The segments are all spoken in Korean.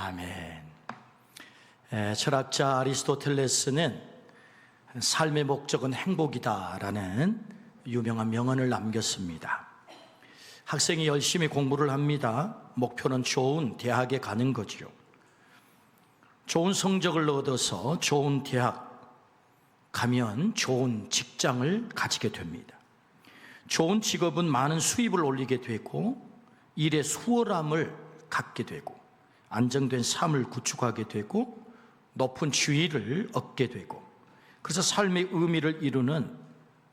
아멘. 철학자 아리스토텔레스는 삶의 목적은 행복이다라는 유명한 명언을 남겼습니다. 학생이 열심히 공부를 합니다. 목표는 좋은 대학에 가는 거죠. 좋은 성적을 얻어서 좋은 대학 가면 좋은 직장을 가지게 됩니다. 좋은 직업은 많은 수입을 올리게 되고 일의 수월함을 갖게 되고 안정된 삶을 구축하게 되고 높은 지위를 얻게 되고 그래서 삶의 의미를 이루는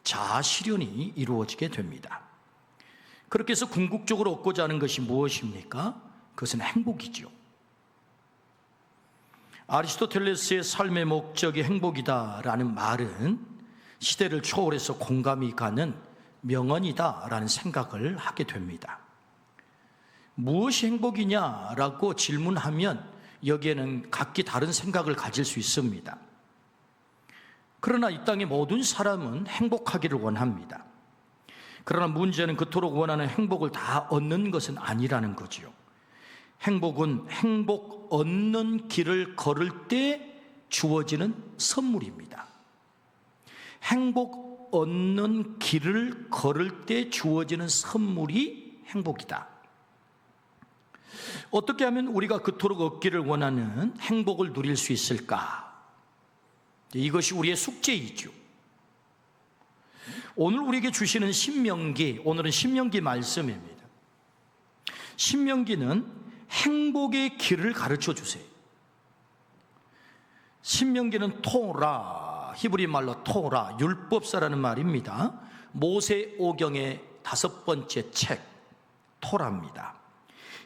자아 실현이 이루어지게 됩니다. 그렇게 해서 궁극적으로 얻고자 하는 것이 무엇입니까? 그것은 행복이죠. 아리스토텔레스의 삶의 목적이 행복이다라는 말은 시대를 초월해서 공감이 가는 명언이다라는 생각을 하게 됩니다. 무엇이 행복이냐라고 질문하면 여기에는 각기 다른 생각을 가질 수 있습니다. 그러나 이 땅의 모든 사람은 행복하기를 원합니다. 그러나 문제는 그토록 원하는 행복을 다 얻는 것은 아니라는 거지요. 행복은 행복 얻는 길을 걸을 때 주어지는 선물입니다. 행복 얻는 길을 걸을 때 주어지는 선물이 행복이다. 어떻게 하면 우리가 그토록 얻기를 원하는 행복을 누릴 수 있을까? 이것이 우리의 숙제이죠. 오늘 우리에게 주시는 신명기, 오늘은 신명기 말씀입니다. 신명기는 행복의 길을 가르쳐 주세요. 신명기는 토라, 히브리 말로 토라, 율법서라는 말입니다. 모세 오경의 5번째 책, 토라입니다.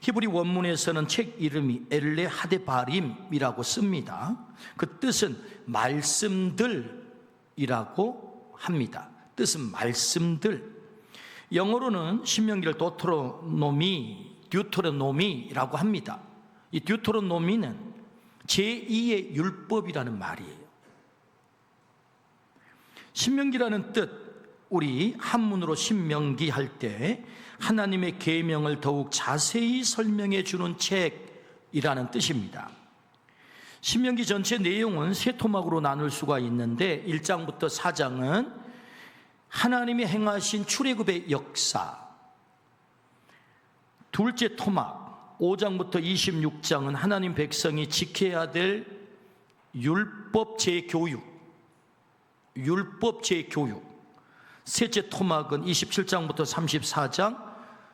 히브리 원문에서는 책 이름이 엘레 하데바림이라고 씁니다. 그 뜻은 말씀들이라고 합니다. 뜻은 말씀들. 영어로는 신명기를 듀토로노미라고 합니다. 이 듀토로노미는 제2의 율법이라는 말이에요. 신명기라는 뜻, 우리 한문으로 신명기 할 때 하나님의 계명을 더욱 자세히 설명해 주는 책이라는 뜻입니다. 신명기 전체 내용은 세 토막으로 나눌 수가 있는데 1장부터 4장은 하나님이 행하신 출애굽의 역사, 둘째 토막 5장부터 26장은 하나님 백성이 지켜야 될 율법 제교육, 셋째 토막은 27장부터 34장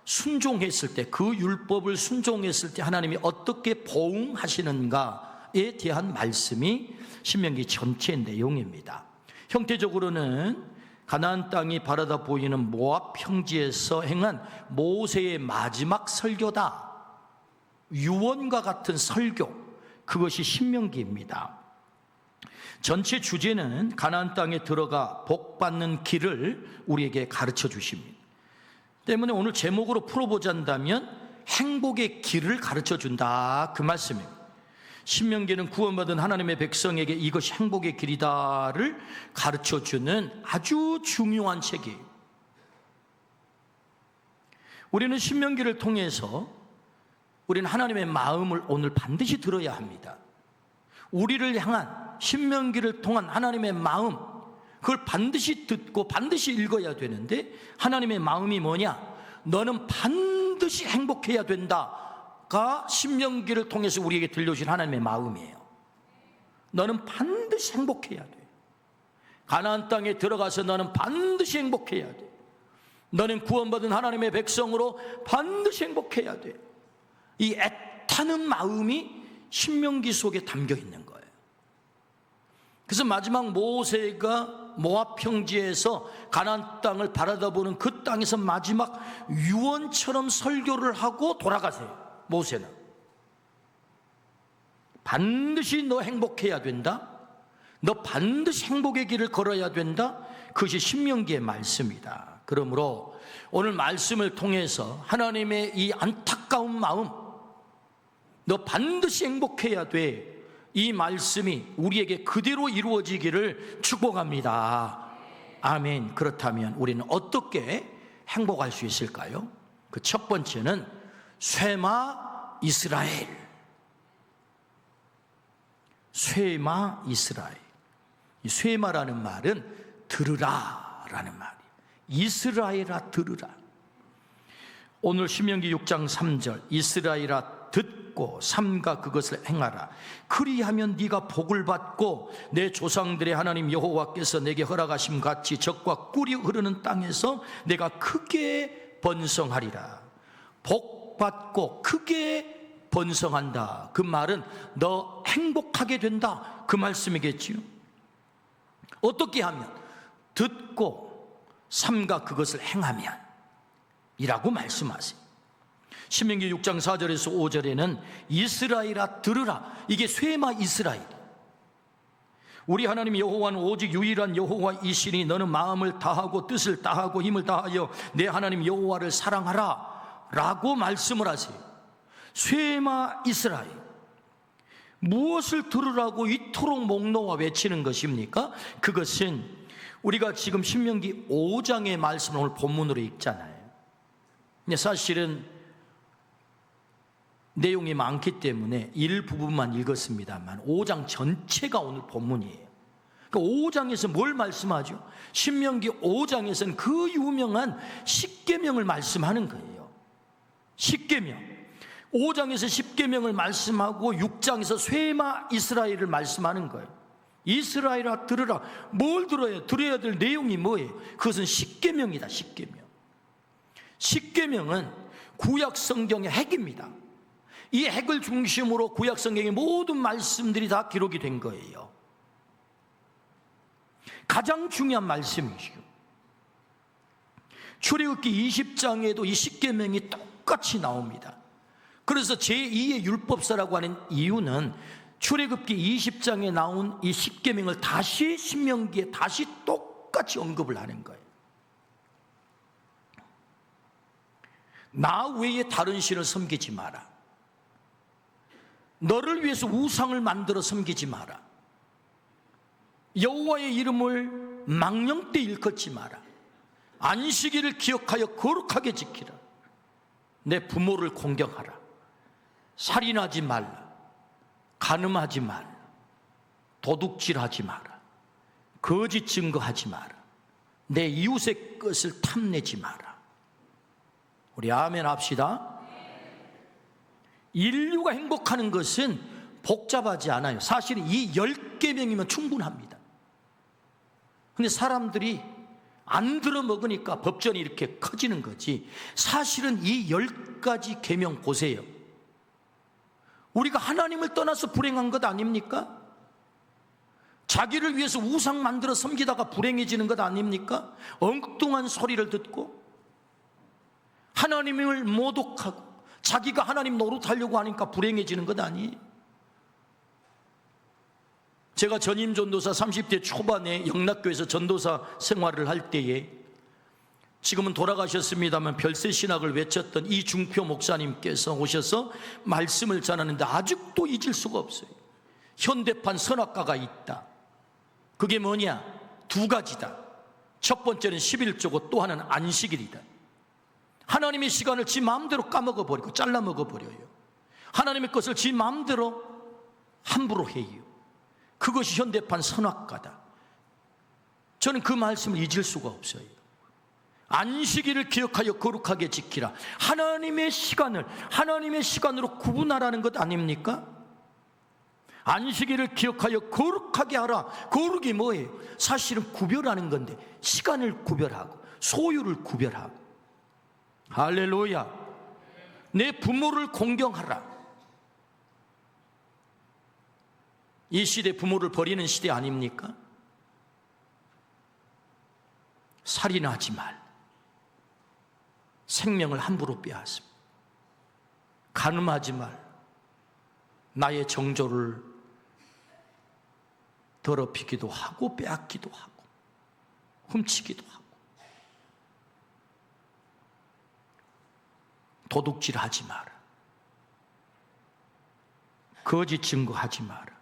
순종했을 때, 그 율법을 순종했을 때 하나님이 어떻게 보응하시는가에 대한 말씀이 신명기 전체 내용입니다. 형태적으로는 가나안 땅이 바라다 보이는 모압 평지에서 행한 모세의 마지막 설교다. 유언과 같은 설교, 그것이 신명기입니다. 전체 주제는 가나안 땅에 들어가 복받는 길을 우리에게 가르쳐 주십니다. 때문에 오늘 제목으로 풀어보자면 행복의 길을 가르쳐 준다, 그 말씀입니다. 신명기는 구원받은 하나님의 백성에게 이것이 행복의 길이다를 가르쳐 주는 아주 중요한 책이에요. 우리는 신명기를 통해서 우리는 하나님의 마음을 오늘 반드시 들어야 합니다. 우리를 향한 신명기를 통한 하나님의 마음, 그걸 반드시 듣고 반드시 읽어야 되는데, 하나님의 마음이 뭐냐? 너는 반드시 행복해야 된다가 신명기를 통해서 우리에게 들려주신 하나님의 마음이에요. 너는 반드시 행복해야 돼. 가나안 땅에 들어가서 너는 반드시 행복해야 돼. 너는 구원받은 하나님의 백성으로 반드시 행복해야 돼. 이 애타는 마음이 신명기 속에 담겨 있는 거예요. 그래서 마지막 모세가 모압 평지에서 가나안 땅을 바라다보는 그 땅에서 마지막 유언처럼 설교를 하고 돌아가세요. 모세는 반드시 너 행복해야 된다. 너 반드시 행복의 길을 걸어야 된다. 그것이 신명기의 말씀이다. 그러므로 오늘 말씀을 통해서 하나님의 이 안타까운 마음, 너 반드시 행복해야 돼, 이 말씀이 우리에게 그대로 이루어지기를 축복합니다. 아멘. 그렇다면 우리는 어떻게 행복할 수 있을까요? 그 첫 번째는 쇠마 이스라엘, 쇠마 이스라엘. 이 쇠마라는 말은 들으라라는 말이에요. 이스라엘아 들으라. 오늘 신명기 6장 3절 이스라엘아 듣고 삼가 그것을 행하라. 그리하면 네가 복을 받고 내 조상들의 하나님 여호와께서 내게 허락하심 같이 젖과 꿀이 흐르는 땅에서 내가 크게 번성하리라. 복 받고 크게 번성한다. 그 말은 너 행복하게 된다. 그 말씀이겠지요. 어떻게 하면? 듣고 삼가 그것을 행하면 이라고 말씀하세요. 신명기 6장 4절에서 5절에는 이스라엘아 들으라. 이게 쇠마 이스라엘. 우리 하나님 여호와는 오직 유일한 여호와이시니 너는 마음을 다하고 뜻을 다하고 힘을 다하여 내 하나님 여호와를 사랑하라 라고 말씀을 하세요. 쇠마 이스라엘. 무엇을 들으라고 이토록 목 놓아 외치는 것입니까? 그것은 우리가 지금 신명기 5장의 말씀을 오늘 본문으로 읽잖아요. 근데 사실은 내용이 많기 때문에 일부분만 읽었습니다만 5장 전체가 오늘 본문이에요. 그러니까 5장에서 뭘 말씀하죠? 신명기 5장에서는 그 유명한 십계명을 말씀하는 거예요. 십계명. 5장에서 십계명을 말씀하고 6장에서 쇠마 이스라엘을 말씀하는 거예요. 이스라엘아 들으라. 뭘 들어야? 들어야 될 내용이 뭐예요? 그것은 십계명이다. 십계명. 십계명은 구약 성경의 핵입니다. 이 핵을 중심으로 구약 성경의 모든 말씀들이 다 기록이 된 거예요. 가장 중요한 말씀이죠. 출애굽기 20장에도 이 십계명이 똑같이 나옵니다. 그래서 제2의 율법서라고 하는 이유는 출애굽기 20장에 나온 이 십계명을 다시 신명기에 다시 똑같이 언급을 하는 거예요. 나 외에 다른 신을 섬기지 마라. 너를 위해서 우상을 만들어 섬기지 마라. 여호와의 이름을 망령되이 일컫지 마라. 안식일을 기억하여 거룩하게 지키라. 내 부모를 공경하라. 살인하지 말라. 간음하지 말라. 도둑질하지 마라. 거짓 증거하지 마라. 내 이웃의 것을 탐내지 마라. 우리 아멘 합시다. 인류가 행복하는 것은 복잡하지 않아요. 사실 이 10계명이면 충분합니다. 근데 사람들이 안 들어먹으니까 법전이 이렇게 커지는 거지. 사실은 이 10가지 계명 보세요. 우리가 하나님을 떠나서 불행한 것 아닙니까? 자기를 위해서 우상 만들어 섬기다가 불행해지는 것 아닙니까? 엉뚱한 소리를 듣고 하나님을 모독하고 자기가 하나님 노릇하려고 하니까 불행해지는 것 아니에요? 제가 전임 전도사 30대 초반에 영락교에서 전도사 생활을 할 때에 지금은 돌아가셨습니다만 별세신학을 외쳤던 이중표 목사님께서 오셔서 말씀을 전하는데 아직도 잊을 수가 없어요. 현대판 선악과가 있다. 그게 뭐냐? 두 가지다. 첫 번째는 11조고 또 하나는 안식일이다. 하나님의 시간을 지 마음대로 까먹어버리고 잘라 먹어버려요. 하나님의 것을 지 마음대로 함부로 해요. 그것이 현대판 선악과다. 저는 그 말씀을 잊을 수가 없어요. 안식일을 기억하여 거룩하게 지키라. 하나님의 시간을 하나님의 시간으로 구분하라는 것 아닙니까? 안식일을 기억하여 거룩하게 하라. 거룩이 뭐예요? 사실은 구별하는 건데 시간을 구별하고 소유를 구별하고. 할렐루야. 내 부모를 공경하라. 이 시대 부모를 버리는 시대 아닙니까? 살인하지 말. 생명을 함부로 빼앗음. 간음하지 말. 나의 정조를 더럽히기도 하고 빼앗기도 하고 훔치기도 하고 도둑질하지 마라. 거짓 증거하지 마라.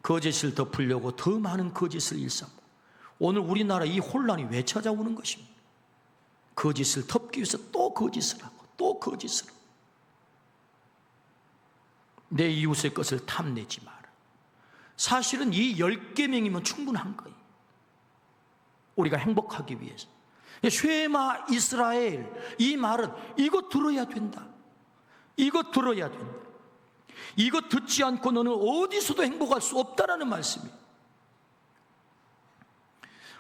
거짓을 덮으려고 더 많은 거짓을 일삼고 오늘 우리나라 이 혼란이 왜 찾아오는 것입니까? 거짓을 덮기 위해서 또 거짓을 하고 또 거짓을 하고 내 이웃의 것을 탐내지 마라. 사실은 이 10계명이면 충분한 거예요. 우리가 행복하기 위해서. 쉐마 이스라엘, 이 말은 이거 들어야 된다. 이거 들어야 된다. 이거 듣지 않고 너는 어디서도 행복할 수 없다라는 말씀이에요.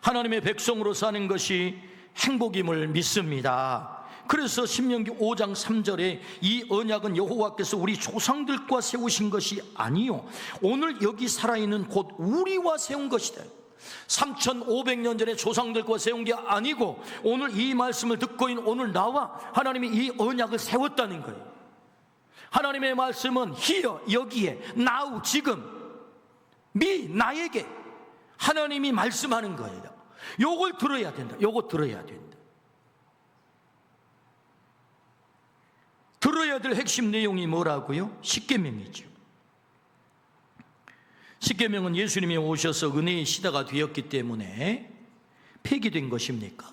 하나님의 백성으로 사는 것이 행복임을 믿습니다. 그래서 신명기 5장 3절에 이 언약은 여호와께서 우리 조상들과 세우신 것이 아니요 오늘 여기 살아있는 곧 우리와 세운 것이다. 3500년 전에 조상들과 세운 게 아니고 오늘 이 말씀을 듣고 있는 오늘 나와 하나님이 이 언약을 세웠다는 거예요. 하나님의 말씀은 here, 여기에, now, 지금, me, 나에게 하나님이 말씀하는 거예요. 요걸 들어야 된다. 요거 들어야 된다. 들어야 될 핵심 내용이 뭐라고요? 십계명이죠. 십계명은 예수님이 오셔서 은혜의 시대가 되었기 때문에 폐기된 것입니까?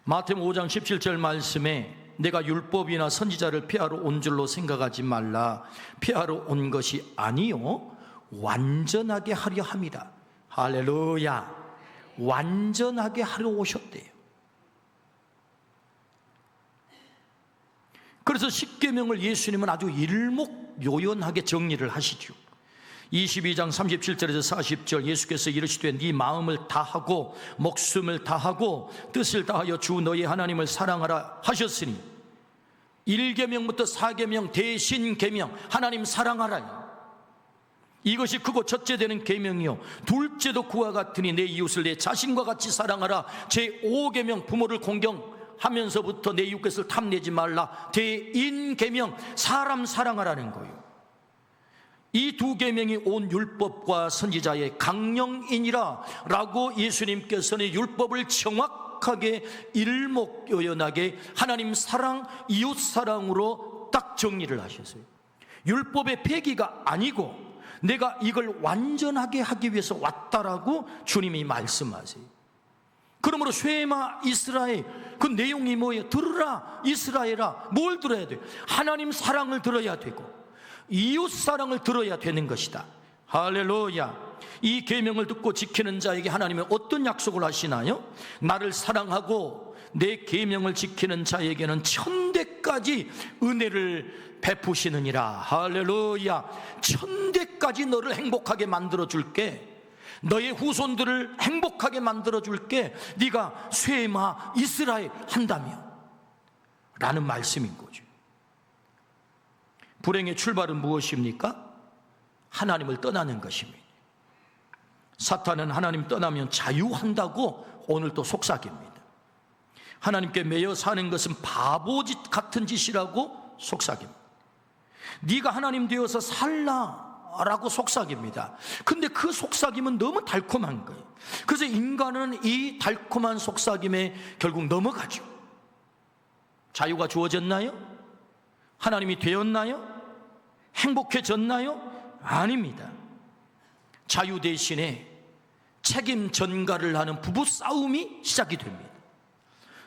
마태복음 5장 17절 말씀에 내가 율법이나 선지자를 폐하러 온 줄로 생각하지 말라. 폐하러 온 것이 아니요 완전하게 하려 함이라. 할렐루야. 완전하게 하러 오셨대요. 그래서 십계명을 예수님은 아주 일목요연하게 정리를 하시죠. 22장 37절에서 40절 예수께서 이르시되 네 마음을 다하고 목숨을 다하고 뜻을 다하여 주 너희 하나님을 사랑하라 하셨으니 1계명부터 4계명 대신 계명 하나님 사랑하라. 이것이 크고 첫째 되는 계명이요 둘째도 그와 같으니 내 이웃을 내 자신과 같이 사랑하라. 제5계명 부모를 공경하면서부터 내 이웃을 탐내지 말라. 대인계명 사람 사랑하라는 거예요. 이 두 계명이 온 율법과 선지자의 강령이니라 라고 예수님께서는 율법을 정확하게 일목요연하게 하나님 사랑, 이웃 사랑으로 딱 정리를 하셨어요. 율법의 폐기가 아니고 내가 이걸 완전하게 하기 위해서 왔다라고 주님이 말씀하세요. 그러므로 쉐마 이스라엘 그 내용이 뭐예요? 들으라 이스라엘아. 뭘 들어야 돼요? 하나님 사랑을 들어야 되고 이웃 사랑을 들어야 되는 것이다. 할렐루야. 이 계명을 듣고 지키는 자에게 하나님은 어떤 약속을 하시나요? 나를 사랑하고 내 계명을 지키는 자에게는 천대까지 은혜를 베푸시느니라. 할렐루야. 천대까지 너를 행복하게 만들어 줄게. 너의 후손들을 행복하게 만들어 줄게. 네가 쉐마 이스라엘 한다며 라는 말씀인 거죠. 불행의 출발은 무엇입니까? 하나님을 떠나는 것입니다. 사탄은 하나님 떠나면 자유한다고 오늘도 속삭입니다. 하나님께 매여 사는 것은 바보짓 같은 짓이라고 속삭입니다. 네가 하나님 되어서 살라라고 속삭입니다. 근데 그 속삭임은 너무 달콤한 거예요. 그래서 인간은 이 달콤한 속삭임에 결국 넘어가죠. 자유가 주어졌나요? 하나님이 되었나요? 행복해졌나요? 아닙니다. 자유 대신에 책임 전가를 하는 부부 싸움이 시작이 됩니다.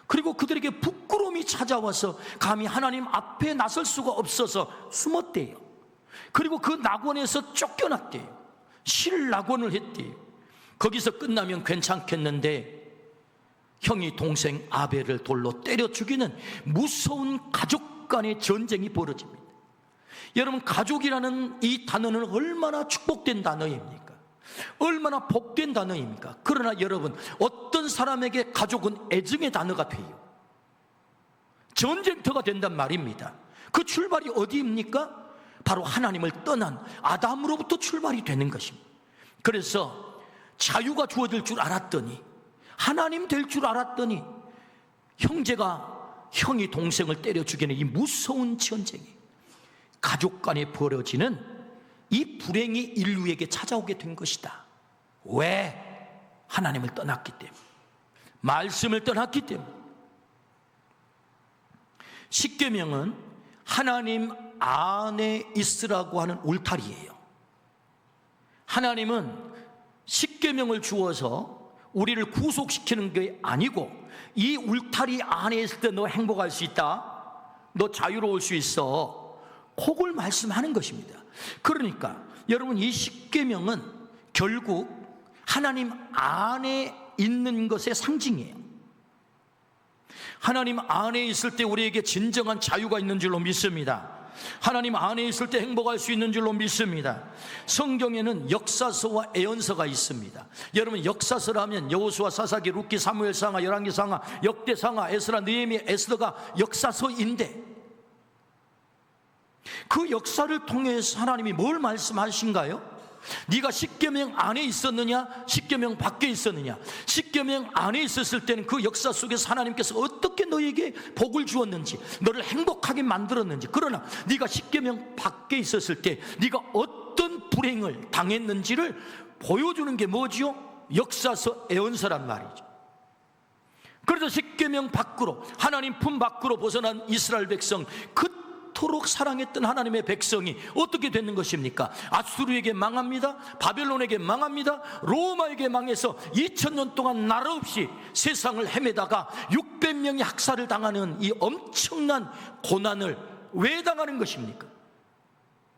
그리고 그들에게 부끄러움이 찾아와서 감히 하나님 앞에 나설 수가 없어서 숨었대요. 그리고 그 낙원에서 쫓겨났대요. 실낙원을 했대요. 거기서 끝나면 괜찮겠는데 형이 동생 아벨을 돌로 때려 죽이는 무서운 가족 간의 전쟁이 벌어집니다. 여러분, 가족이라는 이 단어는 얼마나 축복된 단어입니까? 얼마나 복된 단어입니까? 그러나 여러분, 어떤 사람에게 가족은 애증의 단어가 돼요. 전쟁터가 된단 말입니다. 그 출발이 어디입니까? 바로 하나님을 떠난 아담으로부터 출발이 되는 것입니다. 그래서 자유가 주어질 줄 알았더니, 하나님 될 줄 알았더니 형이 동생을 때려 죽이는 이 무서운 전쟁이 가족 간에 벌어지는 이 불행이 인류에게 찾아오게 된 것이다. 왜? 하나님을 떠났기 때문에, 말씀을 떠났기 때문에. 십계명은 하나님 안에 있으라고 하는 울타리예요. 하나님은 십계명을 주어서 우리를 구속시키는 게 아니고 이 울타리 안에 있을 때 너 행복할 수 있다, 너 자유로울 수 있어, 그걸 말씀하는 것입니다. 그러니까 여러분, 이 십계명은 결국 하나님 안에 있는 것의 상징이에요. 하나님 안에 있을 때 우리에게 진정한 자유가 있는 줄로 믿습니다. 하나님 안에 있을 때 행복할 수 있는 줄로 믿습니다. 성경에는 역사서와 예언서가 있습니다. 여러분, 역사서라면 여호수아, 사사기, 룻기, 사무엘상하, 열왕기상하, 역대상하, 에스라, 느헤미야, 에스더가 역사서인데, 그 역사를 통해서 하나님이 뭘 말씀하신가요? 네가 십계명 안에 있었느냐, 십계명 밖에 있었느냐. 십계명 안에 있었을 때는 그 역사 속에서 하나님께서 어떻게 너에게 복을 주었는지, 너를 행복하게 만들었는지. 그러나 네가 십계명 밖에 있었을 때 네가 어떤 불행을 당했는지를 보여주는 게 뭐지요? 역사서, 예언서란 말이죠. 그래서 십계명 밖으로, 하나님 품 밖으로 벗어난 이스라엘 백성, 그토록 사랑했던 하나님의 백성이 어떻게 되는 것입니까? 아수르에게 망합니다. 바벨론에게 망합니다. 로마에게 망해서 2000년 동안 나라 없이 세상을 헤매다가 600명이 학살을 당하는 이 엄청난 고난을 왜 당하는 것입니까?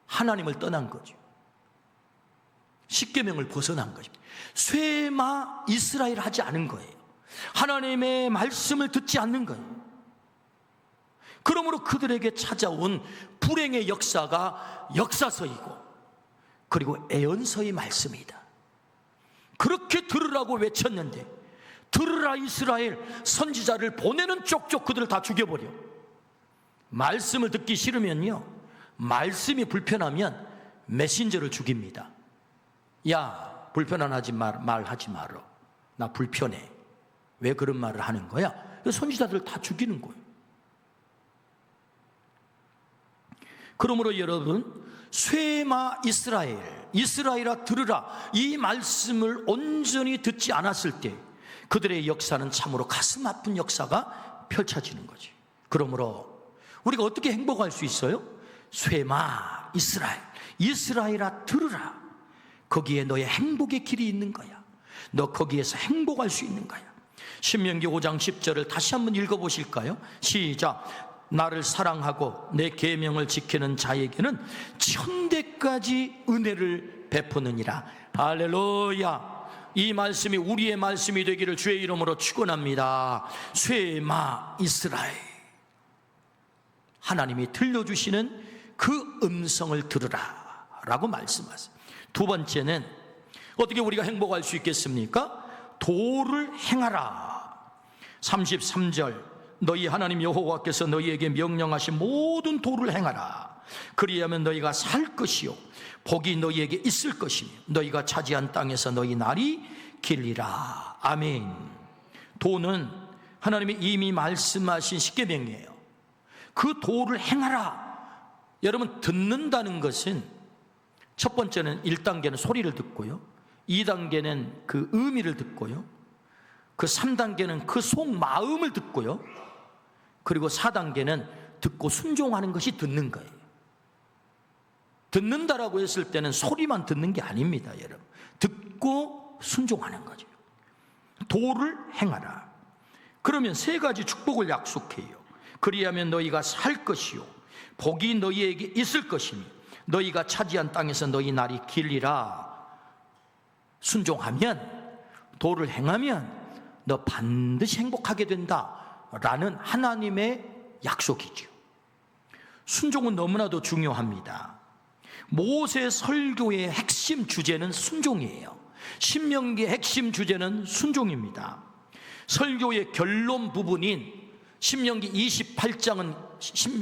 하나님을 떠난 거죠. 십계명을 벗어난 것입니다. 쇠마 이스라엘 하지 않은 거예요. 하나님의 말씀을 듣지 않는 거예요. 그러므로 그들에게 찾아온 불행의 역사가 역사서이고, 그리고 예언서의 말씀이다. 그렇게 들으라고 외쳤는데, 들으라 이스라엘, 선지자를 보내는 쪽쪽 그들을 다 죽여버려. 말씀을 듣기 싫으면요, 말씀이 불편하면 메신저를 죽입니다. 야, 불편하지 말하지 말어. 나 불편해. 왜 그런 말을 하는 거야? 선지자들을 다 죽이는 거예요. 그러므로 여러분, 쇠마 이스라엘, 이스라엘아 들으라, 이 말씀을 온전히 듣지 않았을 때 그들의 역사는 참으로 가슴 아픈 역사가 펼쳐지는 거지. 그러므로 우리가 어떻게 행복할 수 있어요? 쇠마 이스라엘, 이스라엘아 들으라. 거기에 너의 행복의 길이 있는 거야. 너 거기에서 행복할 수 있는 거야. 신명기 5장 10절을 다시 한번 읽어보실까요? 시작. 나를 사랑하고 내 계명을 지키는 자에게는 천대까지 은혜를 베푸느니라. 할렐루야. 이 말씀이 우리의 말씀이 되기를 주의 이름으로 축원합니다. 쇠마 이스라엘, 하나님이 들려주시는 그 음성을 들으라 라고 말씀하세요. 두 번째는 어떻게 우리가 행복할 수 있겠습니까? 도를 행하라. 33절, 너희 하나님 여호와께서 너희에게 명령하신 모든 도를 행하라. 그리하면 너희가 살 것이요 복이 너희에게 있을 것이며 너희가 차지한 땅에서 너희 날이 길리라. 아멘. 도는 하나님이 이미 말씀하신 십계명이에요. 그 도를 행하라. 여러분, 듣는다는 것은 첫 번째는 1단계는 소리를 듣고요, 2단계는 그 의미를 듣고요, 그 3단계는 그 속마음을 듣고요, 그리고 4단계는 듣고 순종하는 것이 듣는 거예요. 듣는다라고 했을 때는 소리만 듣는 게 아닙니다, 여러분. 듣고 순종하는 거죠. 도를 행하라. 그러면 세 가지 축복을 약속해요. 그리하면 너희가 살 것이요 복이 너희에게 있을 것이며 너희가 차지한 땅에서 너희 날이 길리라. 순종하면, 도를 행하면 너 반드시 행복하게 된다라는 하나님의 약속이죠. 순종은 너무나도 중요합니다. 모세 설교의 핵심 주제는 순종이에요. 신명기의 핵심 주제는 순종입니다. 설교의 결론 부분인 신명기 28장은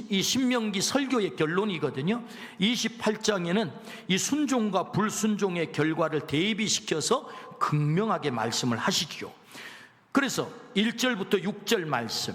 이 신명기 설교의 결론이거든요. 28장에는 이 순종과 불순종의 결과를 대비시켜서 극명하게 말씀을 하시죠. 그래서 1절부터 6절 말씀,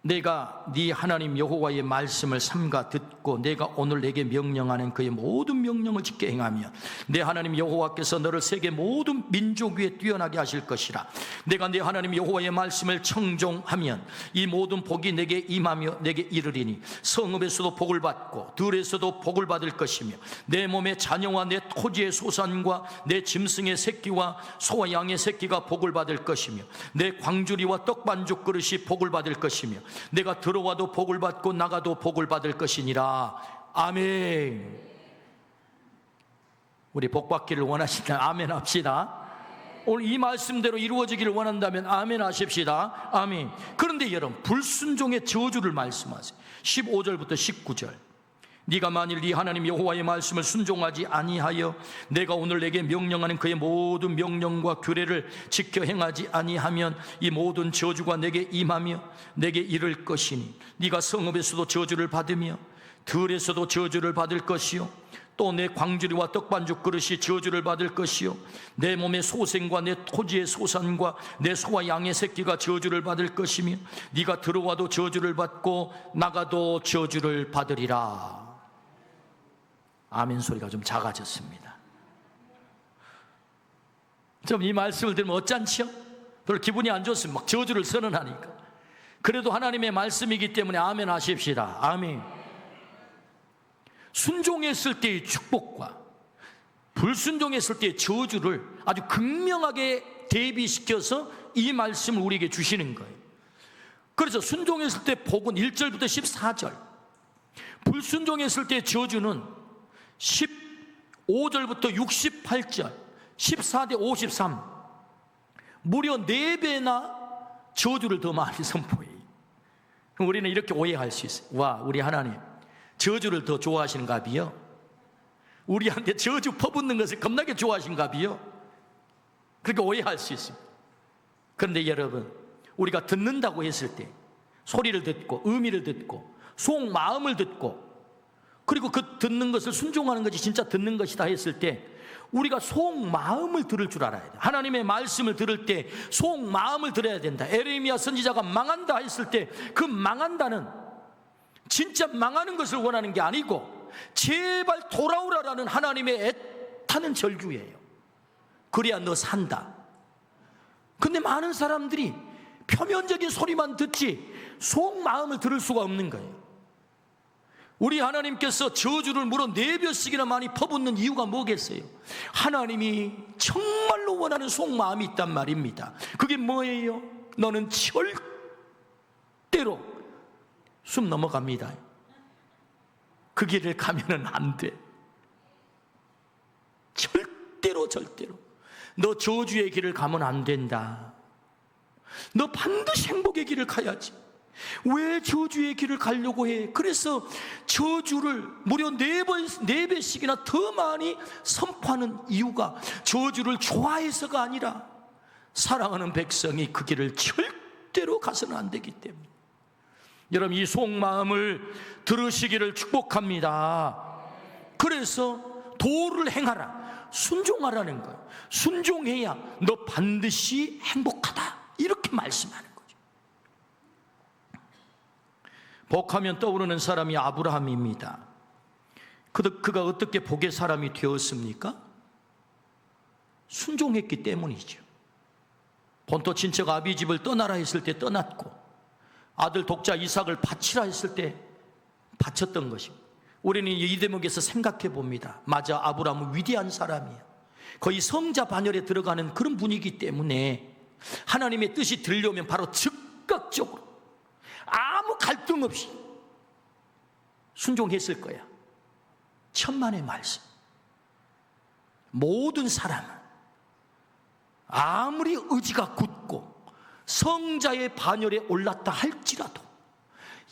내가 네 하나님 여호와의 말씀을 삼가 듣고 내가 오늘 내게 명령하는 그의 모든 명령을 지켜 행하며 내 하나님 여호와께서 너를 세계 모든 민족 위에 뛰어나게 하실 것이라. 내가 네 하나님 여호와의 말씀을 청종하면 이 모든 복이 내게 임하며 내게 이르리니 성읍에서도 복을 받고 들에서도 복을 받을 것이며 내 몸의 자녀와 내 토지의 소산과 내 짐승의 새끼와 소와 양의 새끼가 복을 받을 것이며 내 광주리와 떡반죽 그릇이 복을 받을 것이며 내가 들어와도 복을 받고 나가도 복을 받을 것이니라. 아멘. 우리 복 받기를 원하신다면 아멘 합시다. 오늘 이 말씀대로 이루어지기를 원한다면 아멘 하십시다. 아멘. 그런데 여러분, 불순종의 저주를 말씀하세요. 15절부터 19절. 네가 만일 네 하나님 여호와의 말씀을 순종하지 아니하여 내가 오늘 내게 명령하는 그의 모든 명령과 규례를 지켜 행하지 아니하면 이 모든 저주가 내게 임하며 내게 이를 것이니 네가 성읍에서도 저주를 받으며 들에서도 저주를 받을 것이요 또 내 광주리와 떡반죽 그릇이 저주를 받을 것이요 내 몸의 소생과 내 토지의 소산과 내 소와 양의 새끼가 저주를 받을 것이며 네가 들어와도 저주를 받고 나가도 저주를 받으리라. 아멘 소리가 좀 작아졌습니다. 좀 이 말씀을 들으면 어짠치요? 별로 기분이 안 좋습니다. 막 저주를 선언하니까. 그래도 하나님의 말씀이기 때문에 아멘 하십시다. 아멘. 순종했을 때의 축복과 불순종했을 때의 저주를 아주 극명하게 대비시켜서 이 말씀을 우리에게 주시는 거예요. 그래서 순종했을 때 복은 1절부터 14절, 불순종했을 때의 저주는 15절부터 68절, 14대 53, 무려 4배나 저주를 더 많이 선포해요. 우리는 이렇게 오해할 수 있어요. 와, 우리 하나님 저주를 더 좋아하시는가 비요? 우리한테 저주 퍼붓는 것을 겁나게 좋아하시는가 비요? 그렇게 오해할 수 있습니다. 그런데 여러분, 우리가 듣는다고 했을 때 소리를 듣고 의미를 듣고 속마음을 듣고 그리고 그 듣는 것을 순종하는 것이 진짜 듣는 것이다 했을 때 우리가 속마음을 들을 줄 알아야 돼요. 하나님의 말씀을 들을 때 속마음을 들어야 된다. 에레미야 선지자가 망한다 했을 때 그 망한다는 진짜 망하는 것을 원하는 게 아니고 제발 돌아오라라는 하나님의 애타는 절규예요. 그래야 너 산다. 근데 많은 사람들이 표면적인 소리만 듣지 속마음을 들을 수가 없는 거예요. 우리 하나님께서 저주를 무려 4배씩이나 많이 퍼붓는 이유가 뭐겠어요? 하나님이 정말로 원하는 속마음이 있단 말입니다. 그게 뭐예요? 너는 절대로 숨 넘어갑니다. 그 길을 가면은 안 돼. 절대로 너 저주의 길을 가면 안 된다. 너 반드시 행복의 길을 가야지. 왜 저주의 길을 가려고 해? 그래서 저주를 무려 4배씩이나 더 많이 선포하는 이유가 저주를 좋아해서가 아니라 사랑하는 백성이 그 길을 절대로 가서는 안 되기 때문에. 여러분, 이 속마음을 들으시기를 축복합니다. 그래서 도를 행하라, 순종하라는 거예요. 순종해야 너 반드시 행복하다, 이렇게 말씀하는 거죠. 복하면 떠오르는 사람이 아브라함입니다. 그가 어떻게 복의 사람이 되었습니까? 순종했기 때문이죠. 본토 친척 아비집을 떠나라 했을 때 떠났고 아들 독자 이삭을 바치라 했을 때 바쳤던 것입니다. 우리는 이 대목에서 생각해 봅니다. 맞아, 아브라함은 위대한 사람이에요. 거의 성자 반열에 들어가는 그런 분위기 때문에 하나님의 뜻이 들려오면 바로 즉각적으로 아무 갈등 없이 순종했을 거야. 천만의 말씀. 모든 사람은 아무리 의지가 굳고 성자의 반열에 올랐다 할지라도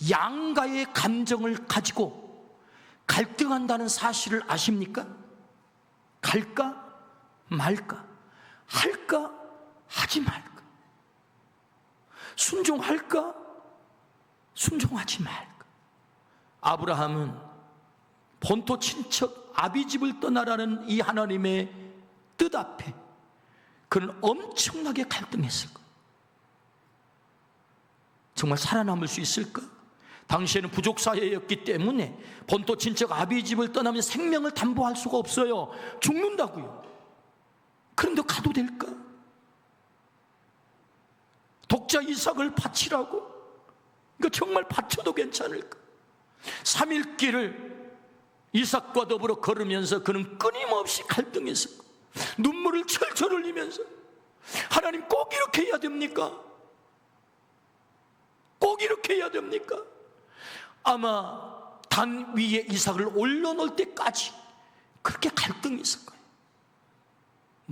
양가의 감정을 가지고 갈등한다는 사실을 아십니까? 갈까 말까, 할까 하지 말까, 순종할까 순종하지 말까. 아브라함은 본토 친척 아비집을 떠나라는 이 하나님의 뜻 앞에 그는 엄청나게 갈등했을 거예요. 정말 살아남을 수 있을까? 당시에는 부족 사회였기 때문에 본토 친척 아비집을 떠나면 생명을 담보할 수가 없어요. 죽는다고요. 그런데 가도 될까? 독자 이삭을 바치라고? 이거 정말 바쳐도 괜찮을까? 3일 길을 이삭과 더불어 걸으면서 그는 끊임없이 갈등했을 거예요. 눈물을 철철 흘리면서 하나님 꼭 이렇게 해야 됩니까? 꼭 이렇게 해야 됩니까? 아마 단 위에 이삭을 올려놓을 때까지 그렇게 갈등이 있을 거예요.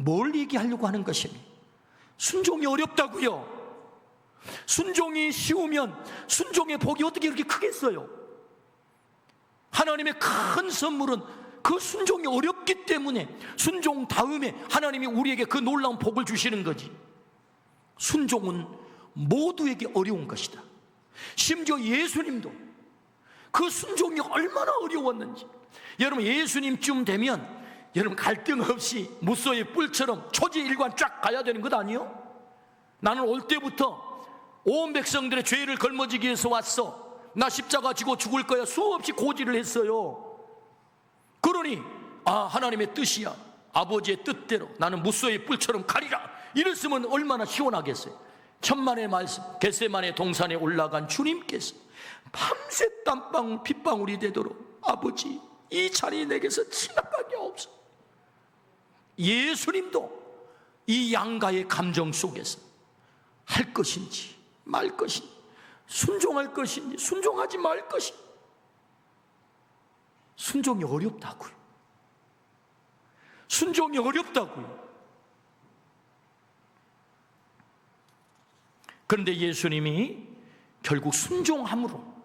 뭘 얘기하려고 하는 것입니까? 순종이 어렵다고요. 순종이 쉬우면 순종의 복이 어떻게 그렇게 크겠어요? 하나님의 큰 선물은 그 순종이 어렵기 때문에 순종 다음에 하나님이 우리에게 그 놀라운 복을 주시는 거지. 순종은 모두에게 어려운 것이다. 심지어 예수님도 그 순종이 얼마나 어려웠는지. 여러분, 예수님쯤 되면 여러분 갈등 없이 무소의 뿔처럼 초지일관 쫙 가야 되는 것 아니요? 나는 올 때부터 온 백성들의 죄를 걸머지기 위해서 왔어. 나 십자가 지고 죽을 거야. 수없이 고지를 했어요. 그러니 하나님의 뜻이야. 아버지의 뜻대로 나는 무소의 뿔처럼 가리라. 이랬으면 얼마나 시원하겠어요. 천만의 말씀, 겟세마네 동산에 올라간 주님께서 밤새 땀방울 핏방울이 되도록 아버지 이 잔이 내게서 지나가게 하옵소서. 예수님도 이 양가의 감정 속에서 할 것인지 말 것인지, 순종할 것인지 순종하지 말 것인지, 순종이 어렵다고요. 순종이 어렵다고요. 그런데 예수님이 결국 순종함으로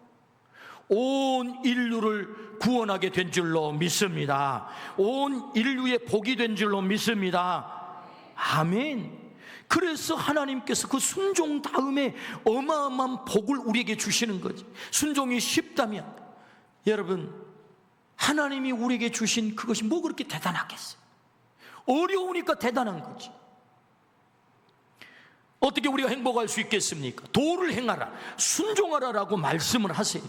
온 인류를 구원하게 된 줄로 믿습니다. 온 인류의 복이 된 줄로 믿습니다. 아멘. 그래서 하나님께서 그 순종 다음에 어마어마한 복을 우리에게 주시는 거지. 순종이 쉽다면 여러분, 하나님이 우리에게 주신 그것이 뭐 그렇게 대단하겠어요? 어려우니까 대단한 거지. 어떻게 우리가 행복할 수 있겠습니까? 도를 행하라, 순종하라 라고 말씀을 하세요.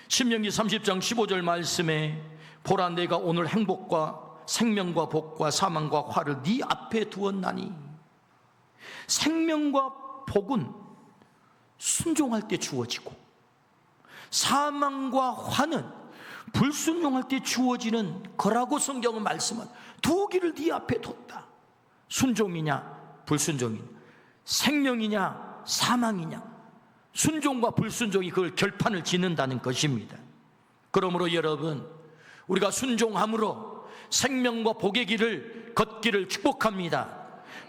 신명기 30장 15절 말씀에 보라, 내가 오늘 행복과 생명과 복과 사망과 화를 네 앞에 두었나니. 생명과 복은 순종할 때 주어지고 사망과 화는 불순종할 때 주어지는 거라고 성경은 말씀은 두 길을 네 앞에 뒀다. 순종이냐 불순종이냐, 생명이냐 사망이냐, 순종과 불순종이 그걸 결판을 짓는다는 것입니다. 그러므로 여러분, 우리가 순종함으로 생명과 복의 길을 걷기를 축복합니다.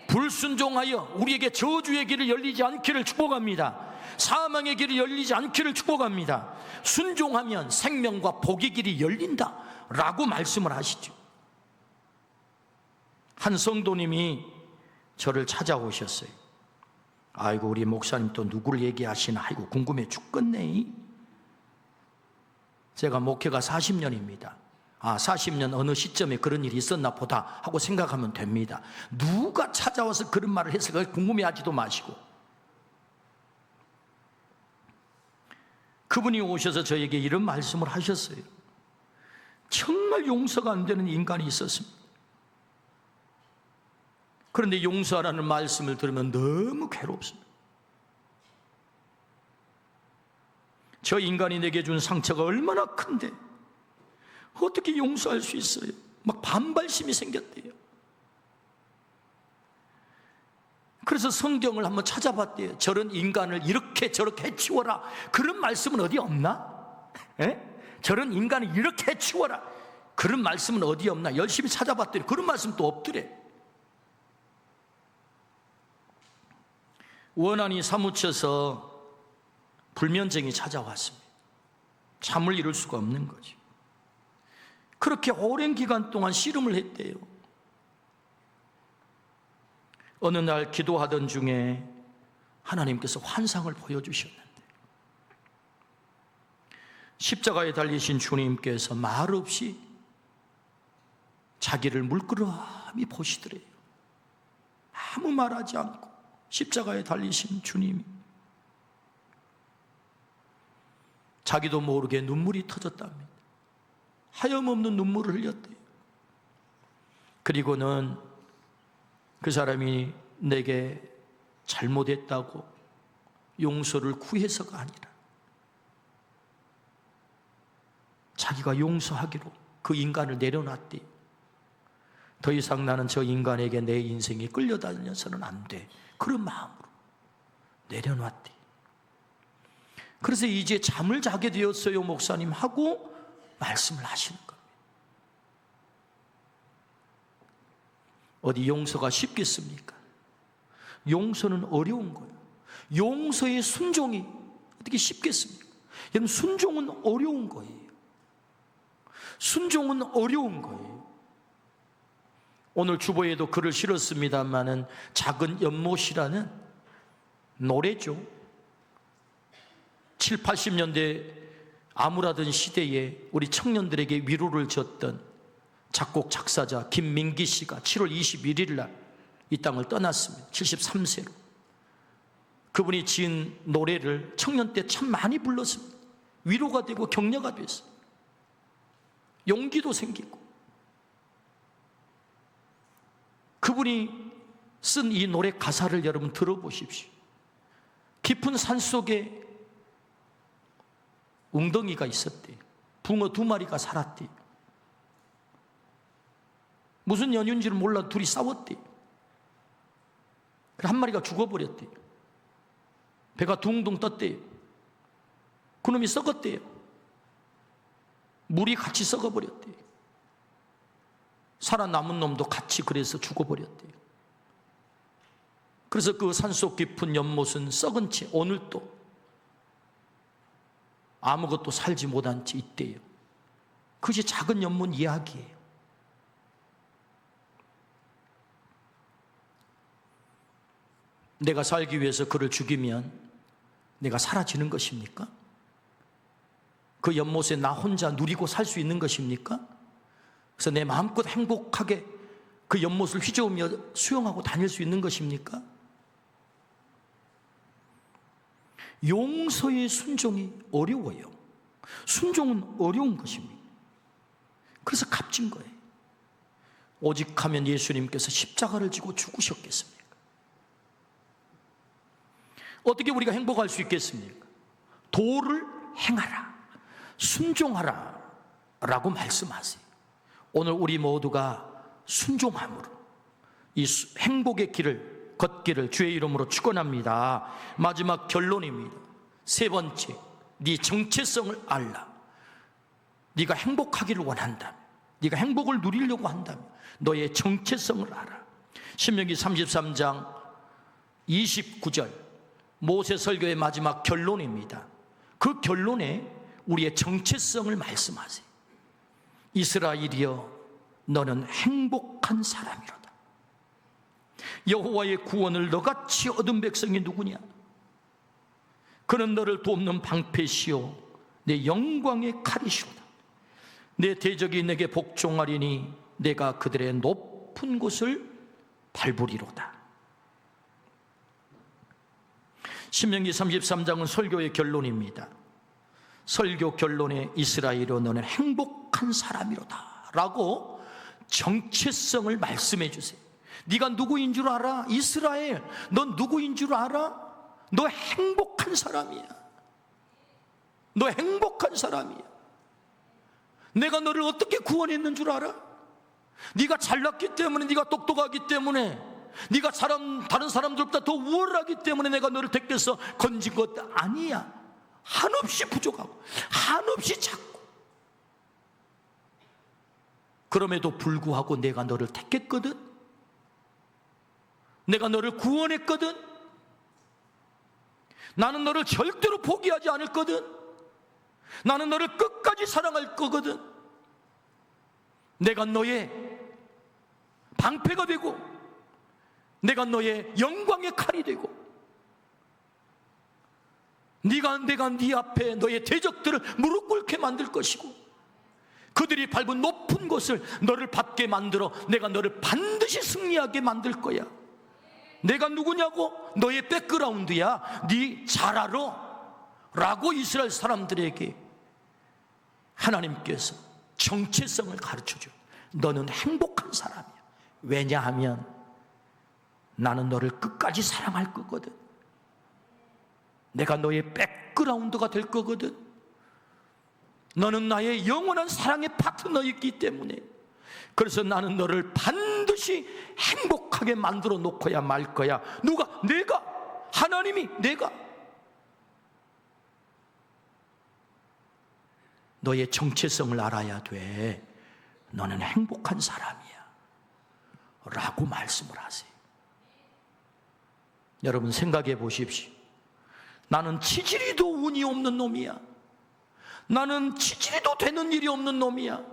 불순종하여 우리에게 저주의 길을 열리지 않기를 축복합니다. 사망의 길이 열리지 않기를 축복합니다. 순종하면 생명과 복의 길이 열린다 라고 말씀을 하시죠. 한 성도님이 저를 찾아오셨어요. 아이고, 우리 목사님 또 누구를 얘기하시나, 아이고 궁금해 죽겠네. 제가 목회가 40년입니다. 40년 어느 시점에 그런 일이 있었나 보다 하고 생각하면 됩니다. 누가 찾아와서 그런 말을 했을까 궁금해하지도 마시고. 그분이 오셔서 저에게 이런 말씀을 하셨어요. 정말 용서가 안 되는 인간이 있었습니다. 그런데 용서하라는 말씀을 들으면 너무 괴롭습니다. 저 인간이 내게 준 상처가 얼마나 큰데 어떻게 용서할 수 있어요? 막 반발심이 생겼대요. 그래서 성경을 한번 찾아봤대요. 저런 인간을 이렇게 저렇게 해치워라, 그런 말씀은 어디 없나? 저런 인간을 이렇게 해치워라, 그런 말씀은 어디 없나? 열심히 찾아봤더니 그런 말씀 또 없더래. 원한이 사무쳐서 불면증이 찾아왔습니다. 잠을 이룰 수가 없는 거죠. 그렇게 오랜 기간 동안 씨름을 했대요. 어느 날 기도하던 중에 하나님께서 환상을 보여주셨는데, 십자가에 달리신 주님께서 말없이 자기를 물끄러미 보시더래요. 아무 말하지 않고 십자가에 달리신 주님이 자기도 모르게 눈물이 터졌답니다. 하염없는 눈물을 흘렸대요. 그리고는 그 사람이 내게 잘못했다고 용서를 구해서가 아니라 자기가 용서하기로 그 인간을 내려놨대요. 더 이상 나는 저 인간에게 내 인생이 끌려다녀서는 안 돼, 그런 마음으로 내려놨대. 그래서 이제 잠을 자게 되었어요 목사님 하고 말씀을 하시는 겁니다. 어디 용서가 쉽겠습니까? 용서는 어려운 거예요. 용서의 순종이 어떻게 쉽겠습니까? 여러분, 순종은 어려운 거예요. 순종은 어려운 거예요. 오늘 주보에도 글을 실었습니다마는 작은 연못이라는 노래죠. 7, 80년대 암울하던 시대에 우리 청년들에게 위로를 줬던 작곡 작사자 김민기 씨가 7월 21일 날 이 땅을 떠났습니다. 73세로. 그분이 지은 노래를 청년 때 참 많이 불렀습니다. 위로가 되고 격려가 됐어요. 용기도 생기고. 그분이 쓴 이 노래 가사를 여러분 들어보십시오. 깊은 산속에 웅덩이가 있었대요. 붕어 2마리가 살았대요. 무슨 연유인지를 몰라 둘이 싸웠대요. 한 마리가 죽어버렸대요. 배가 둥둥 떴대요. 그놈이 썩었대요. 물이 같이 썩어버렸대요. 살아남은 놈도 같이 그래서 죽어버렸대요. 그래서 그 산속 깊은 연못은 썩은 채 오늘도 아무것도 살지 못한 채 있대요. 그것이 작은 연못 이야기예요. 내가 살기 위해서 그를 죽이면 내가 사라지는 것입니까? 그 연못에 나 혼자 누리고 살 수 있는 것입니까? 그래서 내 마음껏 행복하게 그 연못을 휘저으며 수영하고 다닐 수 있는 것입니까? 용서의 순종이 어려워요. 순종은 어려운 것입니다. 그래서 값진 거예요. 오직 하면 예수님께서 십자가를 지고 죽으셨겠습니까? 어떻게 우리가 행복할 수 있겠습니까? 도를 행하라, 순종하라 라고 말씀하세요. 오늘 우리 모두가 순종함으로 이 행복의 길을 걷기를 주의 이름으로 축원합니다. 마지막 결론입니다. 세 번째, 네 정체성을 알라. 네가 행복하기를 원한다면, 네가 행복을 누리려고 한다면 너의 정체성을 알아. 신명기 33장 29절 모세 설교의 마지막 결론입니다. 그 결론에 우리의 정체성을 말씀하세요. 이스라엘이여, 너는 행복한 사람이로다. 여호와의 구원을 너같이 얻은 백성이 누구냐? 그는 너를 돕는 방패시오 내 영광의 칼이시로다. 내 대적이 내게 복종하리니 내가 그들의 높은 곳을 밟으리로다. 신명기 33장은 설교의 결론입니다. 설교 결론에 이스라엘이여 너는 행복한 사람이로다 라고 정체성을 말씀해 주세요. 네가 누구인 줄 알아? 이스라엘, 넌 누구인 줄 알아? 너 행복한 사람이야. 너 행복한 사람이야. 내가 너를 어떻게 구원했는 줄 알아? 네가 잘났기 때문에, 네가 똑똑하기 때문에, 네가 다른 사람들보다 더 우월하기 때문에 내가 너를 택해서 건진 것 아니야. 한없이 부족하고 한없이 작고, 그럼에도 불구하고 내가 너를 택했거든. 내가 너를 구원했거든. 나는 너를 절대로 포기하지 않을 거든. 나는 너를 끝까지 사랑할 거거든. 내가 너의 방패가 되고, 내가 너의 영광의 칼이 되고, 내가 네 앞에 너의 대적들을 무릎 꿇게 만들 것이고, 그들이 밟은 높은 곳을 너를 밟게 만들어 내가 너를 반드시 승리하게 만들 거야. 내가 누구냐고? 너의 백그라운드야. 네 잘 알아 라고 이스라엘 사람들에게 하나님께서 정체성을 가르쳐줘. 너는 행복한 사람이야. 왜냐하면 나는 너를 끝까지 사랑할 거거든. 내가 너의 백그라운드가 될 거거든. 너는 나의 영원한 사랑의 파트너이기 때문에, 그래서 나는 너를 반드시 행복하게 만들어 놓고야 말 거야. 누가? 내가. 하나님이. 내가. 너의 정체성을 알아야 돼. 너는 행복한 사람이야 라고 말씀을 하세요. 여러분 생각해 보십시오. 나는 치질이도 운이 없는 놈이야. 나는 치질이도 되는 일이 없는 놈이야.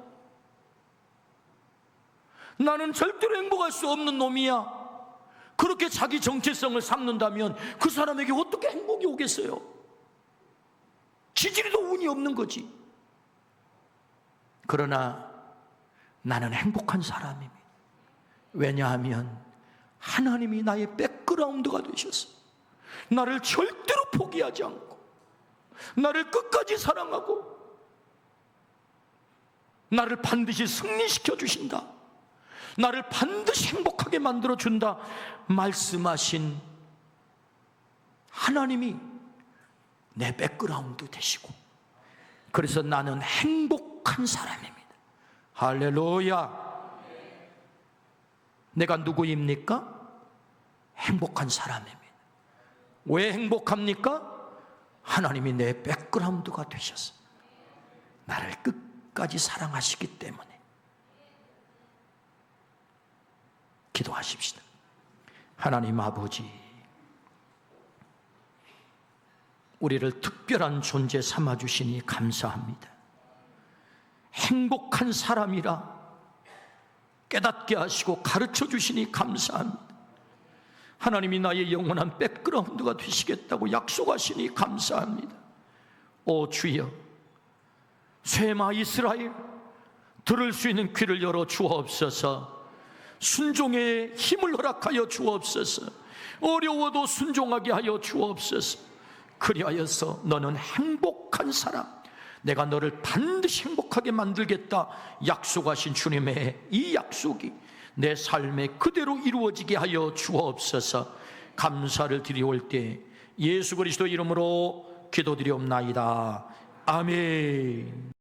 나는 절대로 행복할 수 없는 놈이야. 그렇게 자기 정체성을 삼는다면 그 사람에게 어떻게 행복이 오겠어요? 치질이도 운이 없는 거지. 그러나 나는 행복한 사람입니다. 왜냐하면 하나님이 나의 백그라운드가 되셨어. 나를 절대로 포기하지 않고 나를 끝까지 사랑하고 나를 반드시 승리시켜 주신다, 나를 반드시 행복하게 만들어 준다 말씀하신 하나님이 내 백그라운드 되시고, 그래서 나는 행복한 사람입니다. 할렐루야. 내가 누구입니까? 행복한 사람입니다. 왜 행복합니까? 하나님이 내 백그라운드가 되셨어요. 나를 끝까지 사랑하시기 때문에. 기도하십시다. 하나님 아버지, 우리를 특별한 존재 삼아주시니 감사합니다. 행복한 사람이라 깨닫게 하시고 가르쳐 주시니 감사합니다. 하나님이 나의 영원한 백그라운드가 되시겠다고 약속하시니 감사합니다. 오 주여, 쇠마 이스라엘 들을 수 있는 귀를 열어 주옵소서. 순종의 힘을 허락하여 주옵소서. 어려워도 순종하게 하여 주옵소서. 그리하여서 너는 행복한 사람, 내가 너를 반드시 행복하게 만들겠다 약속하신 주님의 이 약속이 내 삶에 그대로 이루어지게 하여 주옵소서. 감사를 드리올 때 예수 그리스도 이름으로 기도드리옵나이다. 아멘.